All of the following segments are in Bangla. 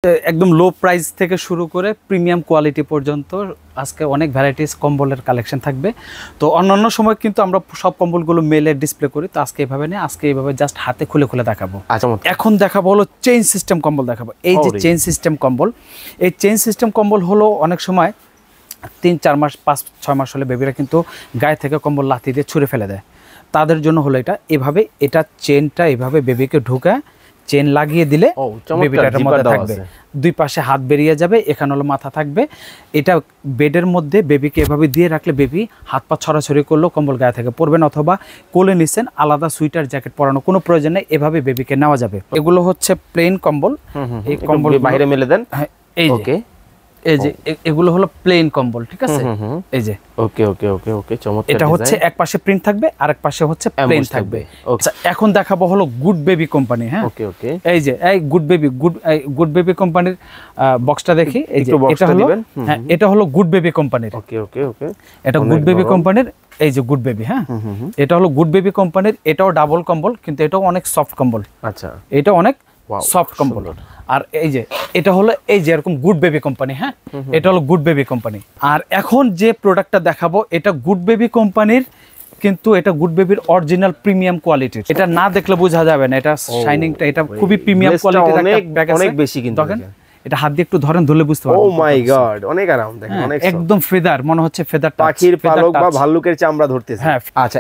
একদম লো প্রাইস থেকে শুরু করে প্রিমিয়াম কোয়ালিটি পর্যন্ত আজকে অনেক ভ্যারাইটিস কম্বলের কালেকশন থাকবে। তো অন্যান্য সময় কিন্তু আমরা সব কম্বলগুলো মেলে ডিসপ্লে করি, তো আজকে এইভাবে নেই, আজকে এইভাবে জাস্ট হাতে খুলে খুলে দেখাবো। এখন দেখাবো হলো চেইন সিস্টেম কম্বল দেখাবো। এই যে চেইন সিস্টেম কম্বল, এই চেইন সিস্টেম কম্বল হলো অনেক সময় 3-4 মাস 5-6 মাস হলে বেবিরা কিন্তু গায়ে থেকে কম্বল লাথি দিয়ে ছুঁড়ে ফেলে দেয়। তাদের জন্য হলো এটা এভাবে, এটা চেনটা এভাবে বেবিকে ঢুকায় চেন লাগিয়ে দিলে বেবিটার মধ্যে থাকবে, দুই পাশে হাত বেরিয়ে যাবে, এখানে হলো মাথা থাকবে। এটা বেডের মধ্যে বেবিকে এভাবে দিয়ে রাখলে বেবি হাত পা ছড়াছড়ি করলেও কম্বল গায়ে থেকে পড়বে না, অথবা কোলে নিচ্ছেন আলাদা সুইটার জ্যাকেট পরানো কোনো প্রয়োজন নেই, এভাবে বেবিকে নেওয়া যাবে। এগুলো হচ্ছে প্লেন কম্বল, এই কম্বল বাইরে মেলে দেন। হ্যাঁ, এই যে এই যে এগুলো হলো প্লেন কম্বল, ঠিক আছে? এই যে ওকে ওকে ওকে ওকে চমৎকার। এটা হচ্ছে এক পাশে প্রিন্ট থাকবে আর এক পাশে হচ্ছে প্লেন থাকবে। আচ্ছা, এখন দেখাবো হলো গুড বেবি কোম্পানি। হ্যাঁ, ওকে ওকে, এই যে এই গুড বেবি কোম্পানির বক্সটা দেখি। এই যে এটা হলো, হ্যাঁ এটা হলো গুড বেবি কোম্পানির। ওকে ওকে ওকে, এটা গুড বেবি কোম্পানির। এই যে গুড বেবি, হ্যাঁ এটা হলো গুড বেবি কোম্পানির। এটাও ডাবল কম্বল, কিন্তু এটাও অনেক সফট কম্বল। আচ্ছা, এটা অনেক সফট কম্বল। আর এই যে এটা হলো এই যে এরকম গুড বেবি কোম্পানি। হ্যাঁ, এটা হলো গুড বেবি কোম্পানি। আর এখন যে প্রোডাক্টটা দেখাবো এটা গুড বেবি কোম্পানির, কিন্তু এটা গুড বেবির অরিজিনাল প্রিমিয়াম কোয়ালিটির। এটা না দেখলে বোঝা যাবে না, এটা শাইনিংটা এটা খুবই প্রিমিয়াম কোয়ালিটির, অনেক বেশি। কিন্তু দেখেন এটা হাত দিয়ে একটু ধরেন, ধরলে বুঝতে পারবেন। ও মাই গড, অনেক আরাম, দেখেন অনেক একদম ফেদার, মনে হচ্ছে ফেদার, পাখির পালক বা ভাল্লুকের চামড়া ধরতেছে। হ্যাঁ, আচ্ছা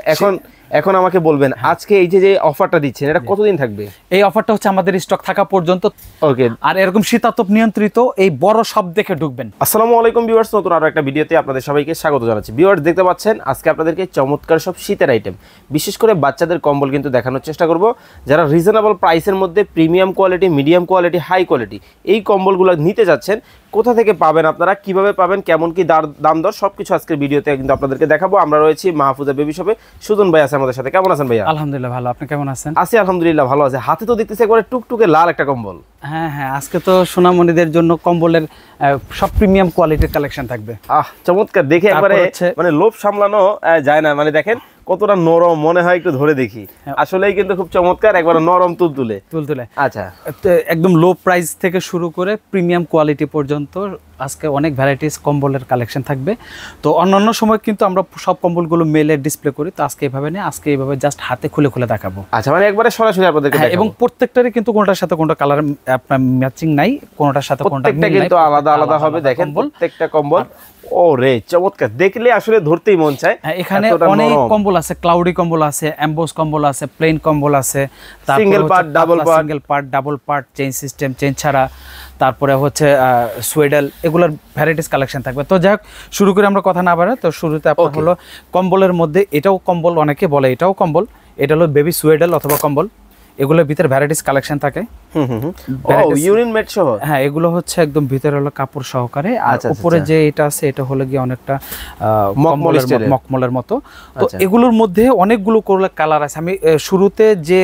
এখন আমাকে বলবেন আজকে এই যে অফারটা দিচ্ছেন এটা কতদিন থাকবে? এই অফারটা হচ্ছে আমাদের স্টক থাকা পর্যন্ত। ওকে, আর এরকম শীতাতপ নিয়ন্ত্রিত এই বড় সব দেখে ঢুকবেন। আসসালামু আলাইকুম ভিউয়ার্স, নতুন আরো একটা ভিডিওতে আপনাদের সবাইকে স্বাগত জানাচ্ছি। ভিউয়ার্স, দেখতে পাচ্ছেন আজকে আপনাদেরকে চমৎকার সব শীতের আইটেম, বিশেষ করে বাচ্চাদের কম্বল কিন্তু দেখানোর চেষ্টা করব, যারা রিজনেবল প্রাইসের মধ্যে premium quality, medium quality, high quality এই কম্বলগুলো নিতে যাচ্ছেন। কোথা থেকে পাবেন আপনারা, কিভাবে পাবেন, কেমন কি দাম দর, সবকিছু আজকের ভিডিওতে কিন্তু আপনাদেরকে দেখাবো। আমরা রয়েছি মাহফুজা বেবি শপে। সুজন ভাই আছে আমাদের সাথে। কেমন আছেন ভাইয়া? আলহামদুলিল্লাহ ভালো, আপনি কেমন আছেন? আছি আলহামদুলিল্লাহ ভালো আছে। হাতে তো দেখতেছি একবারে টুকটুকে লাল একটা কম্বল। হ্যাঁ হ্যাঁ, আজকে তো সোনামণিদের জন্য কম্বলের সব প্রিমিয়াম কোয়ালিটির কালেকশন থাকবে। চমৎকার, দেখে একবারে মানে লোভ সামলানো যায় না। মানে দেখেন কতটা নরম, মনে হয় একটু ধরে দেখি, আসলেই কিন্তু খুব চমৎকার, একবারে নরম তুলতুলে। আচ্ছা, একদম লো প্রাইস থেকে শুরু করে প্রিমিয়াম কোয়ালিটি পর্যন্ত আজকে অনেক ভ্যারাইটিস কম্বলের কালেকশন থাকবে। তো অন্যান্য সময় কিন্তু আমরা সব কম্বলগুলো মেলে ডিসপ্লে করি, তো আজকে এইভাবে নেই, আজকে এইভাবে জাস্ট হাতে খুলে খুলে দেখাবো। আচ্ছা, মানে একবারে সরাসরি আপনাদেরকে দেখাবো। এবং প্রত্যেকটারই কিন্তু কোনটার সাথে কোনটা কালার আপনার ম্যাচিং নাই, কোনটার সাথে কোনটা কিন্তু আলাদা আলাদা হবে। দেখেন প্রত্যেকটা কম্বল ওরে চমৎকার, দেখলে আসলে ধরতেই মন চায়। এখানে অনেক কম্বল আছে, ক্লাউডি কম্বল আছে, এমবোস কম্বল আছে, প্লেন কম্বল আছে, single part, double part, chain system, chain ছাড়া, তারপরে হচ্ছে সুয়েডেল, এগুলোর ভ্যারাইটিস কালেকশন থাকবে। তো যাই হোক, শুরু করে আমরা কথা না বাড়াই, তো শুরুতে আপনার হলো কম্বলের মধ্যে এটাও কম্বল, অনেকে বলে এটাও কম্বল, এটা হলো বেবি সুয়েডেল অথবা কম্বল। এগুলোর ভিতরে ভ্যারাইটিস কালেকশন থাকে। ইউরিন মেট সহ। হ্যাঁ, এগুলো হচ্ছে একদম ভিতরে হলো কাপড় সহকারে, আর উপরে যে এটা আছে এটা হলো গিয়ে অনেকটা মকমলের মতো। তো এগুলোর মধ্যে অনেকগুলো কালার আছে। আমি শুরুতে যে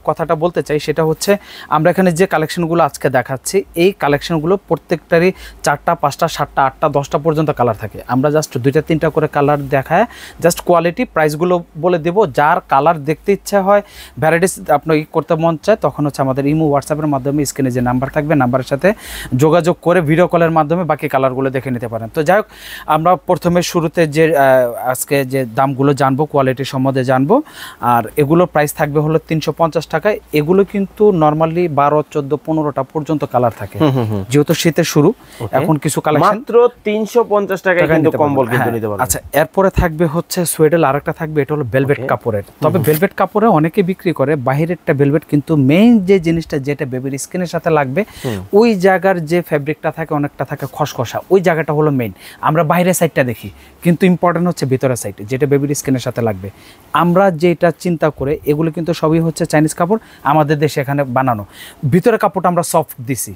কথাটা বলতে চাই সেটা হচ্ছে, আমরা এখানে যে কালেকশনগুলো আজকে দেখাচ্ছি এই কালেকশনগুলো প্রত্যেকটারই 4টা 5টা 7টা 8টা 10টা পর্যন্ত কালার থাকে। আমরা জাস্ট 2টা 3টা করে কালার দেখায় জাস্ট কোয়ালিটি প্রাইসগুলো বলে দেব। যার কালার দেখতে ইচ্ছা হয়, ভ্যারাইটিস আপনার করতে মন চায়, তখন হচ্ছে আমাদের ইমো হোয়াটসঅ্যাপের মাধ্যমে স্ক্রিনে যে নাম্বার থাকবে নাম্বারের সাথে যোগাযোগ করে ভিডিও কলের মাধ্যমে বাকি কালারগুলো দেখে নিতে পারেন। তো যাই হোক, আমরা প্রথমে শুরুতে যে আজকে যে দামগুলো জানবো, কোয়ালিটির সম্বন্ধে জানবো। আর এগুলোর প্রাইস থাকবে হলো 350 টাকায়। এগুলো কিন্তু নর্মালি 12, 14, 15টা পর্যন্ত কালার থাকে, যেহেতু শীতের শুরু। এখন কিছু কালেকশন মাত্র 350 টাকায় কিন্তু কম্বল কিন্তু নিতে পারবেন। আচ্ছা, এরপরে থাকবে হচ্ছে সোয়েডেল, আরেকটা থাকবে এটা হলো ভেলভেট কাপড়ের। তবে ভেলভেট কাপড়ে অনেকে বিক্রি করে বাহিরেরটা ভেলভেট, কিন্তু মেইন যে জিনিসটা যেটা বেবির স্কিনের সাথে লাগবে, ওই জায়গার যে ফ্যাব্রিকটা থাকে অনেকটা থাকে খসখসা, ওই জায়গাটা হলো মেইন। আমরা বাইরের সাইডটা দেখি, কিন্তু ইম্পর্টেন্ট হচ্ছে ভিতরের সাইড যেটা বেবির স্কিনের সাথে লাগবে। আমরা যেটা চিন্তা করে এগুলো কিন্তু সবই হচ্ছে চাইনিজ কাপড়, আমাদের দেশে এখানে বানানো। ভিতরের কাপড়টা আমরা সফট দিছি,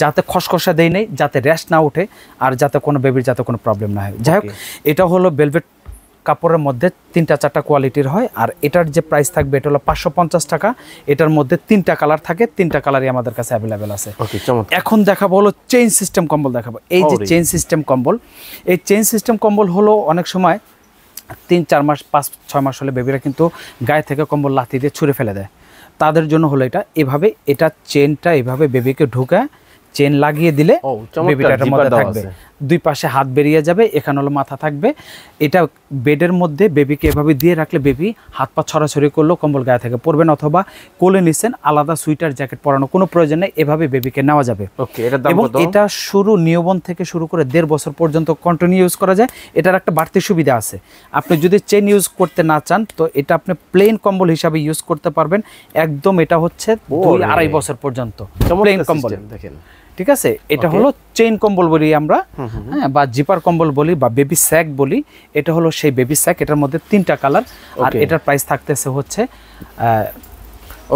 যাতে খসখসা দেই নেই, যাতে র্যাশ না ওঠে, আর যাতে কোনো বেবির যাতে কোনো প্রবলেম না হয়। যাই হোক, এটা হলো ভেলভেট কাপড়ের মধ্যে 3টা 4টা কোয়ালিটির হয়। আর এটার যে প্রাইস থাকবে এটা হলো 550 টাকা। এটার মধ্যে 3টা কালার থাকে, 3টা কালারই আমাদের কাছে অ্যাভেলেবেল আছে। এখন দেখাবো হলো চেইন সিস্টেম কম্বল দেখাবো। এই যে চেইন সিস্টেম কম্বল, এই চেইন সিস্টেম কম্বল হলো অনেক সময় 3-4 মাস 5-6 মাস হলে বেবিরা কিন্তু গায়ে থেকে কম্বল লাথি দিয়ে ছুঁড়ে ফেলে দেয়। তাদের জন্য হলো এটা এভাবে, এটা চেনটা এভাবে বেবিকে ঢুকায় চেন লাগিয়ে দিলে ও, চমৎকার, বেবিটার জিপার মধ্যে দেওয়া থাকবে, আছে। দুই পাশে হাত বেরিয়ে যাবে, এখানে হলো মাথা থাকবে। এটা বেডের মধ্যে বেবিকে এভাবে দিয়ে রাখলে বেবি হাত পা ছড়াছড়ি করলেও কম্বল গায়ে থেকে পড়বেন, অথবা কোলে নিছেন আলাদা সুইটার জ্যাকেট পরানো কোনো প্রয়োজন নেই, এভাবে বেবিকে নেওয়া যাবে। ওকে, এটার দাম এবং কত? এটা শুরু নিয়বন থেকে শুরু করে 1.5 বছর পর্যন্ত কন্টিনিউ ইউজ করা যায়। এটার একটা বাড়তি সুবিধা আছে, আপনি যদি চেন ইউজ করতে না চান তো এটা আপনি প্লেন কম্বল হিসাবে ইউজ করতে পারবেন একদম। এটা হচ্ছে 2-2.5 বছর পর্যন্ত প্লেন কম্বল, দেখেন। ঠিক আছে। এটা হলো চেইন কম্বল বলি আমরা, হ্যাঁ, বা জিপার কম্বল বলি, বা বেবি স্যাক বলি। এটা হলো সেই বেবি স্যাক, এটার মধ্যে 3টা কালার। আর এটার প্রাইস থাকতেছে হচ্ছে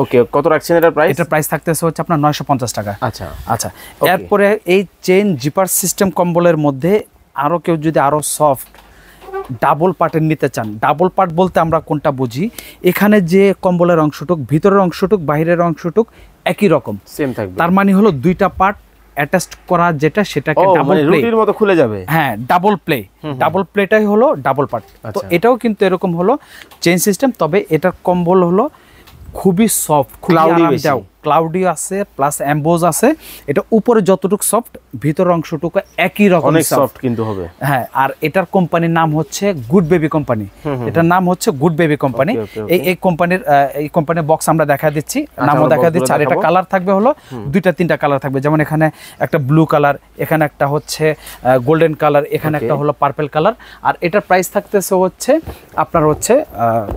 ওকে, কত রাখছেন এটার প্রাইস? এটার প্রাইস থাকতেছে হচ্ছে আপনার 950 টাকা। আচ্ছা আচ্ছা, এরপরে এই চেইন জিপার সিস্টেম কম্বলের মধ্যে আরও কেউ যদি আরও সফট ডাবল পার্টের নিতে চান, ডাবল পার্ট বলতে আমরা কোনটা বুঝি, এখানে যে কম্বলের অংশটুক, ভিতরের অংশটুক, বাইরের অংশটুক একই রকম সেম থাকবে, তার মানে হলো 2টা পার্ট অ্যাটাচ করা, যেটা সেটাকে ডাবল প্লে, রুটির মতো খুলে যাবে। হ্যাঁ, ডাবল প্লে, ডাবল প্লেটাই হলো ডাবল পার্ট। তো এটাও কিন্তু এরকম হলো চেইন সিস্টেম, তবে এটার কম্বল হলো খুবই সফট, খুবই আরামদায়ক, ক্লাউডি আছে প্লাস এমবোজ আছে। এটা উপরে যতটুকু সফট, ভিতরের অংশটুকু একই রকম অনেক সফট কিন্তু হবে। হ্যাঁ, আর এটার কোম্পানির নাম হচ্ছে গুড বেবি কোম্পানি। এটার নাম হচ্ছে গুড বেবি কোম্পানি। এই কোম্পানির বক্স আমরা দেখা দিচ্ছি, নামও দেখা দিচ্ছি। আর এটা কালার থাকবে হলো 2-3টা কালার থাকবে, যেমন এখানে একটা ব্লু কালার, এখানে একটা হচ্ছে গোল্ডেন কালার, এখানে একটা হলো পার্পল কালার। আর এটার প্রাইস থাকতেছে হচ্ছে আপনার হচ্ছে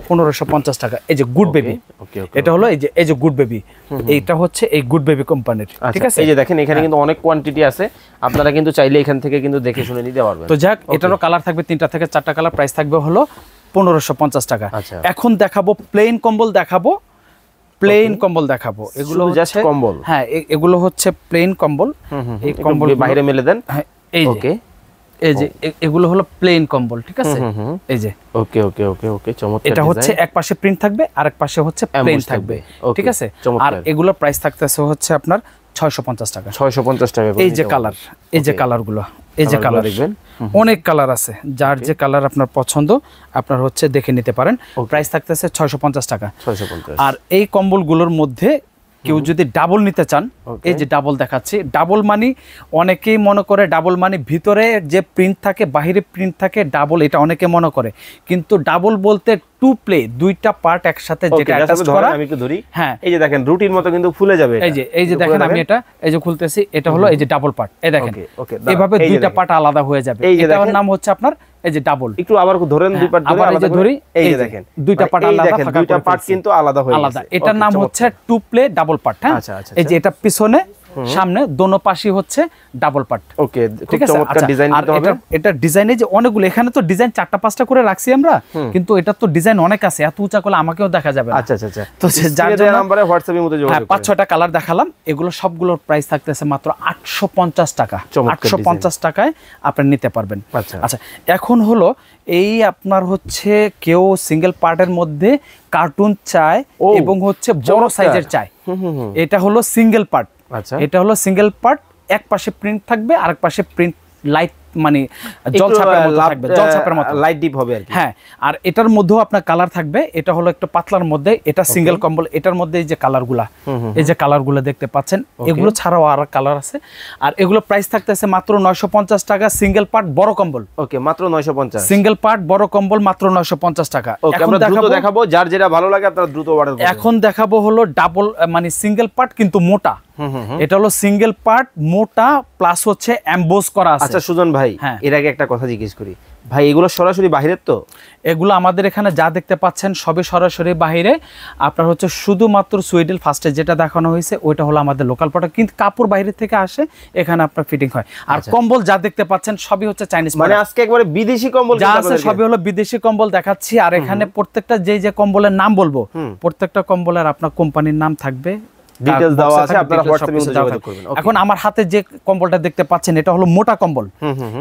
1550 টাকা। এই যে গুড বেবি, এটা হলো এই যে গুড বেবি, এইটা হচ্ছে এই গুড বেবি কোম্পানির, ঠিক আছে। এই যে দেখেন এখানে কিন্তু অনেক কোয়ান্টিটি আছে, আপনারা কিন্তু চাইলে এখান থেকে কিন্তু দেখে শুনে নিতে পারবেন। তো যাক, এটারও কালার থাকবে 3টা থেকে 4টা কালার, প্রাইস থাকবে হলো 1550 টাকা। এখন দেখাবো প্লেন কম্বল, দেখাবো প্লেন কম্বল দেখাবো। এগুলো জাস্ট কম্বল, হ্যাঁ, এগুলো হচ্ছে প্লেন কম্বল। এই কম্বল বাইরে মেলে দেন। হ্যাঁ, এই যে এই যে এগুলো হলো প্লেন কম্বল, ঠিক আছে। এই যে ওকে ওকে ওকে ওকে, চমৎকার। এটা হচ্ছে এক পাশে প্রিন্ট থাকবে, আর এক পাশে হচ্ছে প্লেন থাকবে, ঠিক আছে। আর এগুলোর প্রাইস থাকতেছে হচ্ছে আপনার 650 টাকা। 650 টাকা। এই যে কালার, এই যে কালারগুলো, এই যে কালার দেখবেন, অনেক কালার আছে, যার যে কালার আপনার পছন্দ আপনার হচ্ছে দেখে নিতে পারেন। প্রাইস থাকতেছে 650 টাকা। 650। আর এই কম্বলগুলোর মধ্যে কেউ যদি ডাবল নিতে চান, এই যে ডাবল দেখাচ্ছি। ডাবল মানে অনেকেই মনে করে ডাবল মানে ভিতরে যে প্রিন্ট থাকে বাইরে প্রিন্ট থাকে ডাবল, এটা অনেকে মনে করে, কিন্তু ডাবল বলতে টু প্লে, 2টা পার্ট একসাথে যেটা অ্যাটাচ করা। আমি একটু ধরি, হ্যাঁ, এই যে দেখেন রুটির মতো কিন্তু ফুলে যাবে। এই যে দেখেন, আমি এটা এই যে খুলতেছি, এটা হলো এই যে ডাবল পার্ট। এই দেখেন এভাবে 2টা পার্ট আলাদা হয়ে যাবে। এটার নাম হচ্ছে আপনার এই যে ডাবল। একটু আবার ধরেন, দুই পার্ট ধরে আলাদা ধরি। এই যে দেখেন 2টা পার্ট আলাদা, 2টা পার্ট কিন্তু আলাদা হয়ে গেছে। এটার নাম হচ্ছে টু প্লে ডাবল পার্ট। হ্যাঁ, এই যে এটা পিছনে সামনে দোনো পাশে হচ্ছে ডাবল পার্ট। ওকে, খুব চমৎকার ডিজাইন দিতে হবে। এটা ডিজাইনে যে অনেকগুলো, এখানে তো ডিজাইন 4টা-5টা করে রাখছি আমরা, কিন্তু এটা তো ডিজাইন অনেক আছে, এত উঁচা করলে আমাকেও দেখা যাবে না। আচ্ছা আচ্ছা আচ্ছা, তো যার জন্য নম্বরে হোয়াটসঅ্যাপের মধ্যে যোগাযোগ করুন। 5-6টা কালার দেখালাম, এগুলো সবগুলোর প্রাইস থাকতেছে মাত্র 850 টাকা। 850 টাকায় আপনি নিতে পারবেন। আচ্ছা, এখন হলো এই আপনার হচ্ছে কেউ সিঙ্গেল পার্টের মধ্যে কার্টুন চায় এবং হচ্ছে বড় সাইজের চায়, এটা হলো সিঙ্গেল পার্ট। এটা হলো সিঙ্গেল পার্ট, এক পাশে প্রিন্ট থাকবে আর এক পাশে প্রিন্ট লাইট মানে জলছাপের মতো থাকবে, জলছাপের মতো লাইট ডিপ হবে আর কি। হ্যাঁ, আর এটার মধ্যেও আপনার কালার থাকবে। এটা হলো একটু পাতলার মধ্যে, এটা সিঙ্গেল কম্বল। এটার মধ্যে এই যে কালারগুলা, এই যে কালারগুলো দেখতে পাচ্ছেন, এগুলো ছাড়াও আর কালার আছে। আর এগুলো প্রাইস থাকতেছে মাত্র 950 টাকা। সিঙ্গেল পার্ট বড় কম্বল, ওকে, মাত্র 950। সিঙ্গেল পার্ট বড় কম্বল মাত্র 950 টাকা। এখন দ্রুত দেখাবো, যার যেটা ভালো লাগে আপনারা দ্রুত অর্ডার করুন। এখন দেখাবো হলো ডাবল মানে সিঙ্গেল পার্ট কিন্তু মোটা। এটা হলো সিঙ্গেল পার্ট মোটা প্লাস হচ্ছে এমবোস করা আছে। আচ্ছা সুজন ভাই, এর আগে একটা কথা জিজ্ঞেস করি ভাই, এগুলো সরাসরি বাইরের? তো এগুলো আমাদের এখানে যা দেখতে পাচ্ছেন সবই সরাসরি বাইরে। আপনার হচ্ছে শুধুমাত্র সুইডেল ফার্স্টে যেটা দেখানো হয়েছে ওইটা হলো আমাদের লোকাল প্রোডাক্ট, কিন্তু কাপড় বাইরে থেকে আসে, এখানে আপনার ফিটিং হয়। আর কম্বল যা দেখতে পাচ্ছেন সবই হচ্ছে চাইনিজ, মানে আজকে একবারে বিদেশি কম্বল যা আছে সবই হলো বিদেশি কম্বল দেখাচ্ছি। আর এখানে প্রত্যেকটা যে কম্বলের নাম বলবো, প্রত্যেকটা কম্বলের আপনার কোম্পানির নাম থাকবে, ডিটেইলস দেওয়া আছে, আপনারা হোয়াটসঅ্যাপে যোগাযোগ করবেন। এখন আমার হাতে যে কম্বলটা দেখতে পাচ্ছেন এটা হলো মোটা কম্বল।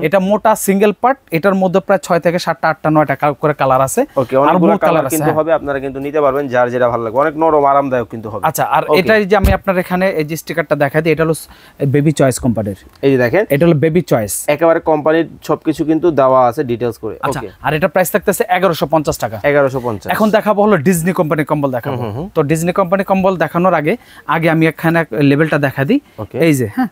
এটা মোটা সিঙ্গেল পার্ট, এটার মধ্যে প্রায় 6 থেকে 7টা 8টা 9টা করে কালার আছে। ওকে, অনেকগুলো কালার কিন্তু হবে, আপনারা কিন্তু নিতে পারবেন যার যেটা ভালো লাগে, অনেক নরম আরামদায়ক কিন্তু হবে। আচ্ছা, আর এটাই যে আমি আপনার এখানে এই যে স্টিকারটা দেখাই দিই, এটা হলো বেবি চয়েস কোম্পানির। এই যে দেখেন, এটা হলো বেবি চয়েস, একেবারে কোম্পানির সবকিছু কিন্তু দেওয়া আছে ডিটেইলস করে। ওকে, আর এটা প্রাইস থাকতেছে 1150 টাকা। 1150। এখন দেখাবো হলো ডিজনি কোম্পানির কম্বল দেখাবো। তো ডিজনি কোম্পানির কম্বল দেখানোর আগে আমি এখানে লেভেলটা দেখা দিই। এই যে, হ্যাঁ,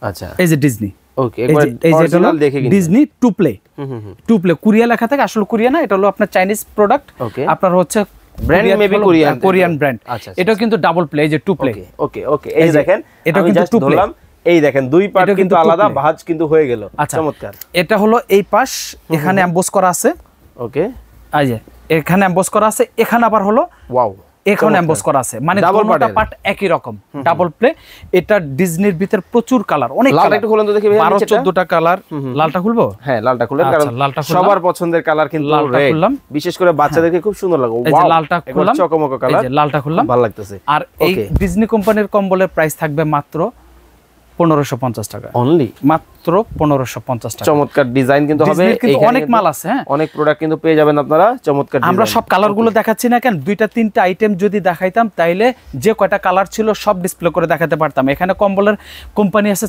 আচ্ছা, এই যে ডিজনি, ওকে, একবার অরিজিনাল দেখে কিনবেন। ডিজনি টু প্লে কোরিয়া লেখা থাকে, আসলে কোরিয়া না, এটা হলো আপনার চাইনিজ প্রোডাক্ট, ওকে, আপনার হচ্ছে ব্র্যান্ড মেবি কোরিয়ান ব্র্যান্ড। এটা কিন্তু ডাবল প্লে, এই যে টু প্লে, ওকে ওকে, এই দেখেন এটা কিন্তু টু প্লে, এই দেখেন দুই পার্ট কিন্তু আলাদা, ভাঁজ কিন্তু হয়ে গেল, চমৎকার। এটা হলো এই পাশ, এখানে এমবোস করা আছে, ওকে, এই যে এখানে এমবোস করা আছে, এখানে আবার হলো ওয়াও এখন এমবোস করা আছে, মানে দুটোটা পার্ট একই রকম, ডাবল প্লে। এটা ডিজনির ভিতর প্রচুর কালার, অনেক লালটা একটু খুলুন তো দেখি ভাই, 12-14টা কালার। লালটা খুলবো? হ্যাঁ, লালটা খুলেন, কারণ সবার পছন্দের কালার কিন্তু রেড, বিশেষ করে বাচ্চাদেরকে খুব সুন্দর লাগে। এই যে লালটা খুললাম, চকমক কালার, এই যে লালটা খুললাম, ভালো লাগতেছে। আর এই ডিজনি কোম্পানির কম্বলের প্রাইস থাকবে মাত্র 1550 টাকা অনলি, মাত্র 1550 টাকা। চমৎকার ডিজাইন কিন্তু হবে, অনেক মাল আছে, হ্যাঁ, অনেক প্রোডাক্ট কিন্তু পেয়ে যাবেন আপনারা, চমৎকার। আমরা সব কালার গুলো দেখাচ্ছি না কেন, 2-3টা আইটেম যদি দেখাইতাম তাইলে যে কয়টা কালার ছিল সব ডিসপ্লে করে দেখাতে পারতাম। এখানে কম্বলের কোম্পানি আছে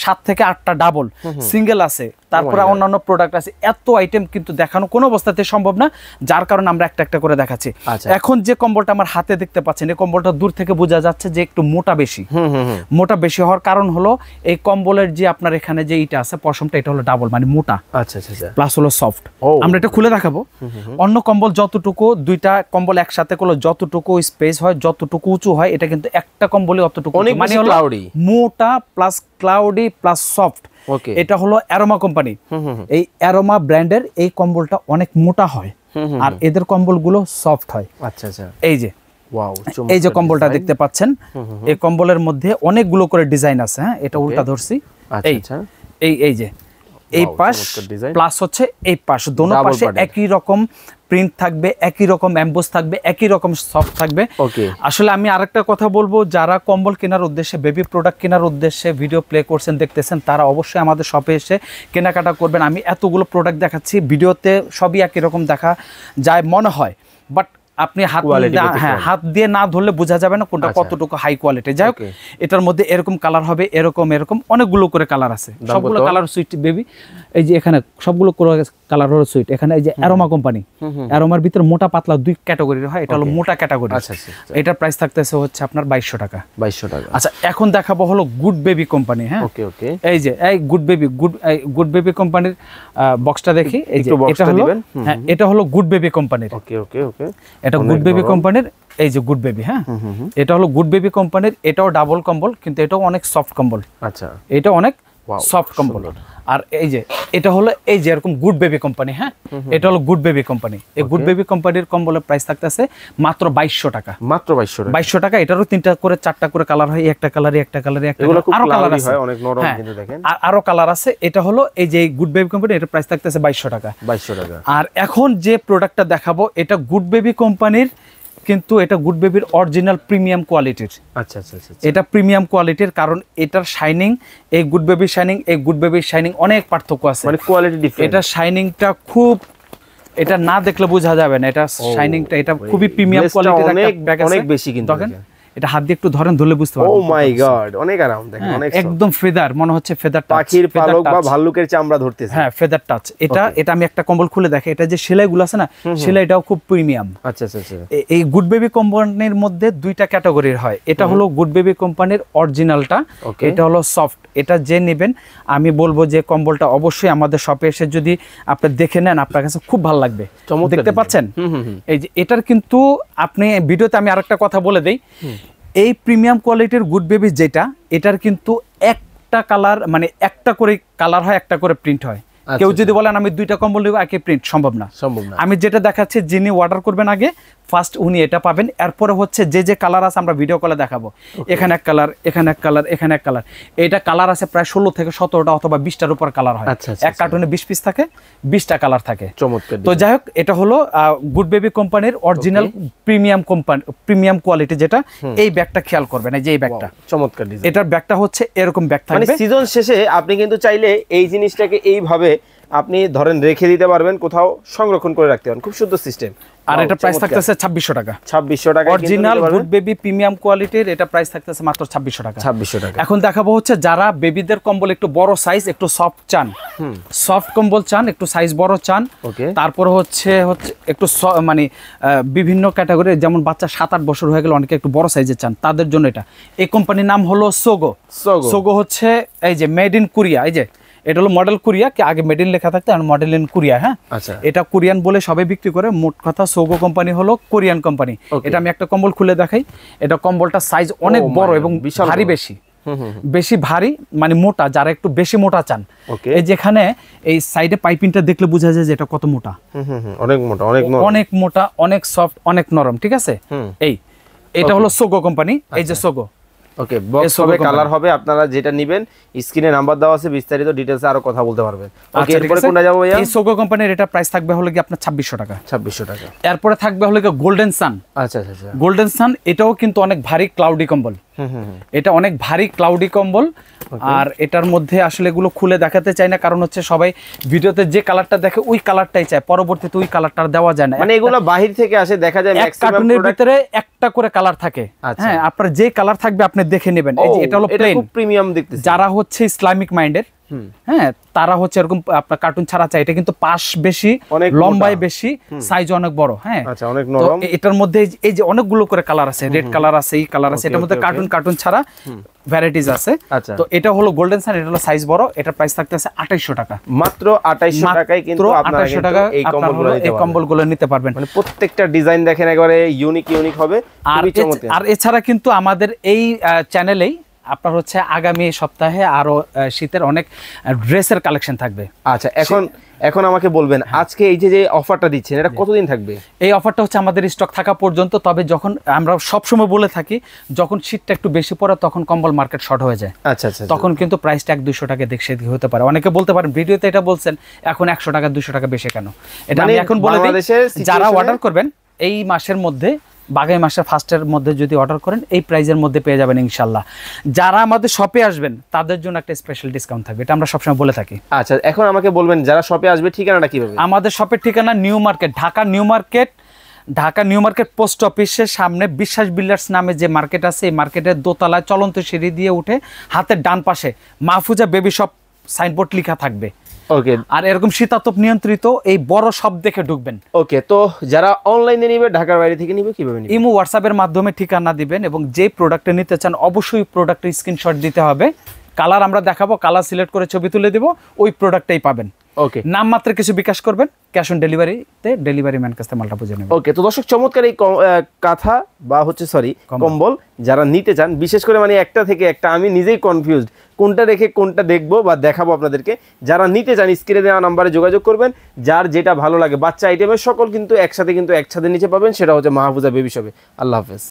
7 থেকে 8টা ডাবল, সিঙ্গেল আছে, তারপরে অন্যান্য প্রোডাক্ট আছে। এত আইটেম কিন্তু দেখানো কোনো অবস্থাতে সম্ভব না, যার কারণে আমরা একটা একটা করে দেখাচ্ছি। এখন যে কম্বলটা আমার হাতে দেখতে পাচ্ছেন, এই কম্বলটা দূর থেকে বোঝা যাচ্ছে যে একটু মোটা বেশি। মোটা বেশি হওয়ার কারণ হলো এই কম্বলের যে আপনার এখানে যে ইটা আছে পশমটা, এটা হলো ডাবল, মানে মোটা, আচ্ছা আচ্ছা, প্লাস হলো সফট। আমরা এটা খুলে দেখাবো। অন্য কম্বল যতটুকু, দুইটা কম্বল একসাথে করলে যতটুকু স্পেস হয়, যতটুকু উঁচু হয়, এটা কিন্তু একটা কম্বলে অতটুকু, মানে হলো মোটা প্লাস ক্লাউডি প্লাস সফট। এটা হলো অ্যারোমা কোম্পানি, এই অ্যারোমা ব্র্যান্ডের এই কম্বলটা অনেক মোটা হয়, আর এদের কম্বলগুলো সফট হয়। আচ্ছা আচ্ছা, এই যে এই যে কম্বলটা দেখতে পাচ্ছেন, এই কম্বলের মধ্যে অনেকগুলো করে ডিজাইন আছে। হ্যাঁ, এটা উল্টা ধরছি, এই যে এই পাশ প্লাস হচ্ছে এই পাশ, দোনো পাশে একই রকম প্রিন্ট থাকবে, একই রকম এমবোস থাকবে, একই রকম সফট থাকবে। আসলে আমি আরেকটা কথা বলবো, যারা কম্বল কেনার উদ্দেশ্যে, বেবি প্রোডাক্ট কেনার উদ্দেশ্যে ভিডিও প্লে করছেন, দেখতেছেন, তারা অবশ্যই আমাদের শপে এসে কেনাকাটা করবেন। আমি এতগুলো প্রোডাক্ট দেখাচ্ছি, ভিডিওতে সবই একই রকম দেখা যায় মনে হয়, বাট আপনি হাত দিয়ে না ধরলে বোঝা যাবে না কোনটা কতটুকু হাই কোয়ালিটি। যাই হোক, এটার মধ্যে এরকম কালার হবে, এরকম এরকম অনেকগুলো করে কালার আছে, সবগুলো কালার সুইট বেবি। এই যে এখানে সবগুলো কালার হলো সুইট। এখানে এই যে অ্যারোমা কোম্পানি, অ্যারোমার ভিতরে মোটা পাতলা দুই ক্যাটাগরির হয়, এটা হলো মোটা ক্যাটাগরি। এটার প্রাইস থাকতেছে হচ্ছে আপনার 2200 টাকা। 2200 টাকা। আচ্ছা, এখন দেখাবো হলো গুড বেবি কোম্পানি। হ্যাঁ, এই যে এই গুড বেবি কোম্পানির বক্সটা দেখি। এই যে এটা হলো, হ্যাঁ, এটা হলো গুড বেবি কোম্পানির। এটা গুড বেবি কোম্পানির, এই যে গুড বেবি। হ্যাঁ, এটা হলো গুড বেবি কোম্পানির, এটাও ডাবল কম্বল, কিন্তু এটাও অনেক সফট কম্বল। আচ্ছা, এটা অনেক সফট কম্বল। আর এই যে এটা হলো এই যে এরকম গুড বেবি কোম্পানি। হ্যাঁ, এটা হলো গুড বেবি কোম্পানি। এই গুড বেবি কোম্পানির কম্বলের প্রাইস থাকতেছে মাত্র 2200 টাকা। মাত্র 2200 টাকা। এটারও 3টা করে 4টা করে কালার হয়, একটা কালারে একটা কালারে একটা, আরো কালার আছে, অনেক নরম কিন্তু দেখেন, আরো কালার আছে। এটা হলো এই যে গুড বেবি কোম্পানি, এটার প্রাইস থাকতেছে 2200 টাকা। 2200 টাকা। আর এখন যে প্রোডাক্টটা দেখাবো, এটা গুড বেবি কোম্পানির, কিন্তু এটা গুড বেবির অরিজিনাল প্রিমিয়াম কোয়ালিটির। আচ্ছা আচ্ছা, এটা প্রিমিয়াম কোয়ালিটির, কারণ এটার শাইনিং, এই গুড বেবির শাইনিং, এই গুড বেবির শাইনিং অনেক পার্থক্য আছে, মানে কোয়ালিটি ডিফারেন্ট। এটা শাইনিংটা খুব, এটা না দেখলে বোঝা যাবে না, এটা শাইনিংটা, এটা খুবই প্রিমিয়াম কোয়ালিটির, অনেক বেশি। কিন্তু এটা হাত দিয়ে একটু ধরেন, ধরলে বুঝতে পারবেন। ও মাই গড, অনেক আরাম দেখেন, অনেক একদম ফেদার, মনে হচ্ছে ফেদার, পাখির পালক বা ভাল্লুকের চামড়া ধরতেছে। হ্যাঁ, ফেদার টাচ। এটা আমি একটা কম্বল খুলে দেখে, এটা যে সেলাইগুলো আছে না, সেলাইটাও খুব প্রিমিয়াম। আচ্ছা আচ্ছা। এই গুড বেবি কোম্পানির মধ্যে 2টা ক্যাটাগরির হয়। এটা হলো গুড বেবি কোম্পানির অরিজিনালটা, এটা হলো সফট। এটা যে নেবেন, আমি বলবো যে কম্বলটা অবশ্যই আমাদের শপে এসে যদি আপনি দেখে নেন, আপনার কাছে খুব ভালো লাগবে। দেখতে পাচ্ছেন, এই যে এটার কিন্তু আপনি ভিডিওতে, আমি আরেকটা কথা বলে দেই, এই প্রিমিয়াম কোয়ালিটির গুড বেবি যেটা, এটার কিন্তু একটা কালার, মানে একটা করে কালার হয়, একটা করে প্রিন্ট হয়। কেউ যদি বলেন আমি 2টা কম্বল নেব, একই প্রিন্ট, সম্ভব না। আমি যেটা দেখাচ্ছি, যিনি অর্ডার করবেন আগে ফার্স্ট, উনি এটা পাবেন। এরপরে হচ্ছে যে যে কালার আছে আমরা ভিডিও কলে দেখাবো। এখানে এক কালার, এখানে এক কালার, এখানে এক কালার। এটা কালার আছে প্রায় 16 থেকে 17টা অথবা 20টার উপর কালার হয়। এক কার্টুনে 20 পিস থাকে, 20টা কালার থাকে। চমৎকার। তো যাই হোক, এটা হলো গুড বেবি কোম্পানির অরিজিনাল প্রিমিয়াম কোয়ালিটি যেটা। এই ব্যাগটা খেয়াল করবেন, এই যে এই ব্যাগটা চমৎকার ডিজাইন। এটার ব্যাগটা হচ্ছে এরকম ব্যাগ থাকবে। মানে সিজন শেষে আপনি কিন্তু চাইলে এই জিনিসটাকে এইভাবে আপনি ধরেন রেখে দিতে পারবেন, কোথাও সংরক্ষণ করে রাখতে পারবেন, খুব সুন্দর সিস্টেম। আর এটা প্রাইস থাকতেছে 2600 টাকা। 2600 টাকা অরিজিনাল গুড বেবি প্রিমিয়াম কোয়ালিটির এটা প্রাইস থাকতেছে মাত্র 2600 টাকা। 2600 টাকা। এখন দেখাবো হচ্ছে যারা বেবিদের কম্বল একটু বড় সাইজ, একটু সফট চান, সফট কম্বল চান, একটু সাইজ বড় চান, তারপর হচ্ছে একটু মানে বিভিন্ন ক্যাটাগরি, যেমন বাচ্চা 7-8 বছর হয়ে গেলে অনেকে একটু বড় সাইজের চান, তাদের জন্য এটা। এই কোম্পানির নাম হলো সোগো। সোগো হচ্ছে এই যে মেড ইন কোরিয়া, এই যে এটা হলো মডেল কোরিয়া, কি আগে মেড ইন লেখা থাকতো আর মডেল ইন কোরিয়া। হ্যাঁ, এটা কোরিয়ান বলে সবাই বিক্রি করে। মোট কথা সোগো কোম্পানি হলো কোরিয়ান কোম্পানি। এটা আমি একটা কম্বল খুলে দেখাই। এটা কম্বলটা সাইজ অনেক বড় এবং ভারী, বেশি ভারী, মানে মোটা, যারা একটু বেশি মোটা চান। এই যেখানে এই সাইডে পাইপিংটা দেখলে বোঝা যায় যে এটা কত মোটা। অনেক মোটা, অনেক মোটা, অনেক সফট, অনেক নরম। ঠিক আছে, এটা হলো সোগো কোম্পানি। এই যে সোগো। ওকে, বক্স হবে, কালার হবে, আপনারা যেটা নেবেন স্ক্রিনে নাম্বার দেওয়া আছে, বিস্তারিত ডিটেইলসে আরো কথা বলতে পারবেন। ওকে, এরপরে কোনটা যাব ভাইয়া? এই সোগো কোম্পানির এটা প্রাইস থাকবে হলো কি আপনার 2600 টাকা। 2600 টাকা। এরপরে থাকবে হলো কি গোল্ডেন সান। আচ্ছা আচ্ছা আচ্ছা। গোল্ডেন সান এটাও কিন্তু অনেক ভারী ক্লাউডি কম্বল। এটা অনেক ভারী ক্লাউডি কম্বল। আর এটার মধ্যে আসলে এগুলো খুলে দেখাতে চাই না, কারণ হচ্ছে সবাই ভিডিওতে যে কালারটা দেখে ওই কালারটাই চায়, পরবর্তীতে ওই কালারটা দেওয়া যায় না। মানে এগুলো বাহির থেকে আসে, দেখা যায় ম্যাক্সিমাম কার্টুনের ভিতরে একটা করে কালার থাকে। হ্যাঁ, আপনার যে কালার থাকবে আপনি দেখে নেবেন। এই যে এটা হলো প্লেন, খুব প্রিমিয়াম দেখতেছি। যারা হচ্ছে ইসলামিক মাইন্ডের, হ্যাঁ, তারা হচ্ছে এরকম আপনার কার্টুন ছাড়া চাই। এটা কিন্তু পাশ বেশি, লম্বায় বেশি, সাইজ অনেক বড়। হ্যাঁ, আচ্ছা, অনেক নরম। এটার মধ্যে এই যে অনেকগুলো করে কালার আছে, রেড কালার আছে, এই কালার আছে। এটার মধ্যে কার্টুন ছাড়া ভ্যারাইটিস আছে। তো এটা হলো গোল্ডেন সান, এটা হলো সাইজ বড়। এটা প্রাইস থাকতেছে 2800 টাকা। মাত্র 2800 টাকায় কিন্তু আপনারা এই কম্বলগুলো নিতে পারবেন। মানে প্রত্যেকটা ডিজাইন দেখেন একেবারে ইউনিক হবে। আর এছাড়া কিন্তু আমাদের এই চ্যানেলেই আপনার হচ্ছে আগামী সপ্তাহে আরো শীতের অনেক ড্রেসের কালেকশন থাকবে। আচ্ছা, এখন আমাকে বলবেন আজকে এই যে অফারটা দিচ্ছেন এটা কতদিন থাকবে? এই অফারটা হচ্ছে আমাদের স্টক থাকা পর্যন্ত। তবে যখন আমরা সবসময় বলে থাকি, যখন শীতটা একটু বেশি পড়ে তখন কম্বল মার্কেট শর্ট হয়ে যায়। আচ্ছা আচ্ছা, তখন কিন্তু প্রাইসটা 100-200 টাকা দেখে হতে পারে। অনেকে বলতে পারেন ভিডিওতে এটা বলছেন, এখন 100 টাকা 200 টাকা বেশি কেন? এটা আমি এখন বলে দিই, যারা অর্ডার করবেন এই মাসের মধ্যে, আগামী মাসের ফার্স্টের মধ্যে যদি অর্ডার করেন এই প্রাইজের মধ্যে পেয়ে যাবেন ইনশাল্লাহ। যারা আমাদের শপে আসবেন তাদের জন্য একটা স্পেশাল ডিসকাউন্ট থাকবে, এটা আমরা সবসময় বলে থাকি। আচ্ছা, এখন আমাকে বলবেন যারা শপে আসবে ঠিকানাটা কিভাবে? আমাদের শপের ঠিকানা new market, Dhaka new market post অফিসের সামনে বিশ্বাস বিল্ডার্স নামে যে মার্কেট আছে, এই মার্কেটের দোতলায় চলন্ত সিঁড়ি দিয়ে উঠে হাতের ডান পাশে মাহফুজা বেবি শপ সাইনবোর্ড লেখা থাকবে। ওকে, আর এরকম শীতাতপ নিয়ন্ত্রিত এই বড় শপ দেখে ঢুকবেন। ওকে, তো যারা অনলাইনে নিবে, ঢাকার বাইরে থেকে নিবে, কিভাবে নিবে? ইমো হোয়াটসঅ্যাপের মাধ্যমে ঠিকানা দিবেন এবং যে প্রোডাক্টটা নিতে চান অবশ্যই প্রোডাক্টের স্ক্রিনশট দিতে হবে। কালার আমরা দেখাবো, কালার সিলেক্ট করে ছবি তুলে দেব, ওই প্রোডাক্টটাই পাবেন। ওকে, নাম মাত্র কিছু বিকাশ করবেন, ক্যাশ অন ডেলিভারিতে ডেলিভারি ম্যান কাছে মালটা বুঝে নেবেন। ওকে, তো দর্শক চমৎকার এই কাঁথা বা হচ্ছে কম্বল যারা নিতে চান, বিশেষ করে মানে একটা থেকে একটা আমি নিজেই কনফিউজড, কোনটা রেখে কোনটা দেখবো বা দেখাবো আপনাদেরকে। যারা নিতে চান স্ক্রিনে দেওয়া নাম্বারে যোগাযোগ করবেন, যার যেটা ভালো লাগে। বাচ্চা আইটেমের সকল কিন্তু একসাথে নিচে পাবেন, সেটা হচ্ছে মাহফুজা বেবি শপে। আল্লাহ হাফেজ।